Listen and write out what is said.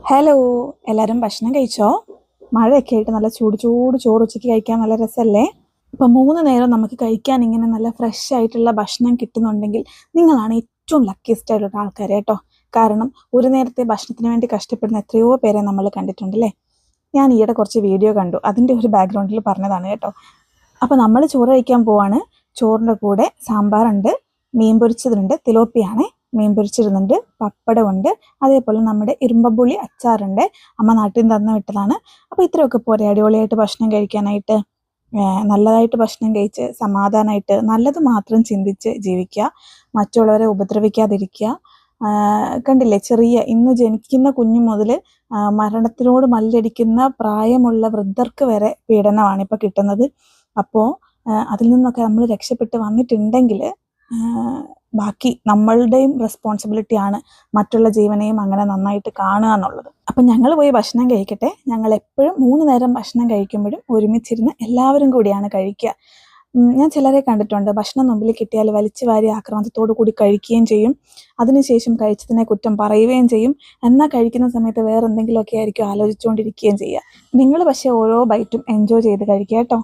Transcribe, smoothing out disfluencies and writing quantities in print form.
Hello, എല്ലാവരും ഭക്ഷണം കഴിച്ചോ? മഴയൊക്കെ ആയിട്ട് നല്ല ചൂട് ചൂട് ചോറ് ഉച്ചയ്ക്ക് കഴിക്കാൻ നല്ല രസമല്ലേ? ഇപ്പം 3 നേരം നമുക്ക് കഴിക്കാൻ ഇങ്ങനെ നല്ല ഫ്രഷ് ആയിട്ടുള്ള ഭക്ഷണം കിട്ടുന്നുണ്ടെങ്കിൽ നിങ്ങളാണ് ഏറ്റവും ലക്കിയസ്റ്റ് ആയിട്ടുള്ള ആൾക്കാർ കേട്ടോ. കാരണം ഒരു നേരത്തെ ഭക്ഷണത്തിന് വേണ്ടി കഷ്ടപ്പെടുന്ന എത്രയോ പേരെ നമ്മൾ കണ്ടിട്ടുണ്ടല്ലേ. ഞാൻ ഈയിടെ കുറച്ച് വീഡിയോ കണ്ടു, അതിൻ്റെ ഒരു ബാക്ക്ഗ്രൗണ്ടിൽ പറഞ്ഞതാണ് കേട്ടോ. അപ്പോൾ നമ്മൾ ചോറ് കഴിക്കാൻ പോവാണ്. ചോറിൻ്റെ കൂടെ സാമ്പാറുണ്ട്, മീൻ പൊരിച്ചതുണ്ട്, തിലോപ്പിയാണേ, മീൻ പൊരിച്ചിരുന്നുണ്ട്, പപ്പടമുണ്ട്, അതേപോലെ നമ്മുടെ ഇരുമ്പമ്പുളി അച്ചാറുണ്ട്. അമ്മ നാട്ടിൽ നിന്ന് തന്നു വിട്ടതാണ്. അപ്പോൾ ഇത്രയൊക്കെ പോരെ അടിപൊളിയായിട്ട് ഭക്ഷണം കഴിക്കാനായിട്ട്. നല്ലതായിട്ട് ഭക്ഷണം കഴിച്ച് സമാധാനമായിട്ട് നല്ലത് മാത്രം ചിന്തിച്ച് ജീവിക്കുക, മറ്റുള്ളവരെ ഉപദ്രവിക്കാതിരിക്കുക. കണ്ടില്ലേ, ഇന്ന് ജനിക്കുന്ന കുഞ്ഞു മുതൽ മരണത്തിനോട് മല്ലടിക്കുന്ന പ്രായമുള്ള വൃദ്ധർക്ക് വരെ പീഡനമാണ് ഇപ്പോൾ കിട്ടുന്നത്. അപ്പോൾ അതിൽ നിന്നൊക്കെ നമ്മൾ രക്ഷപ്പെട്ട് വന്നിട്ടുണ്ടെങ്കിൽ ബാക്കി നമ്മളുടെയും റെസ്പോൺസിബിലിറ്റിയാണ് മറ്റുള്ള ജീവനെയും അങ്ങനെ നന്നായിട്ട് കാണുക എന്നുള്ളത്. അപ്പം ഞങ്ങൾ പോയി ഭക്ഷണം കഴിക്കട്ടെ. ഞങ്ങൾ എപ്പോഴും 3 നേരം ഭക്ഷണം കഴിക്കുമ്പോഴും ഒരുമിച്ചിരുന്ന് എല്ലാവരും കൂടിയാണ് കഴിക്കുക. ഞാൻ ചിലരെ കണ്ടിട്ടുണ്ട്, ഭക്ഷണം മുമ്പിൽ കിട്ടിയാൽ വലിച്ചു വാരി ആക്രാന്തത്തോടു കൂടി കഴിക്കുകയും ചെയ്യും, അതിനുശേഷം കഴിച്ചതിനെ കുറ്റം പറയുകയും ചെയ്യും. എന്നാൽ കഴിക്കുന്ന സമയത്ത് വേറെ എന്തെങ്കിലുമൊക്കെ ആയിരിക്കും ആലോചിച്ചുകൊണ്ടിരിക്കുകയും ചെയ്യുക. നിങ്ങൾ പക്ഷേ ഓരോ ബൈറ്റും എൻജോയ് ചെയ്ത് കഴിക്കുക കേട്ടോ.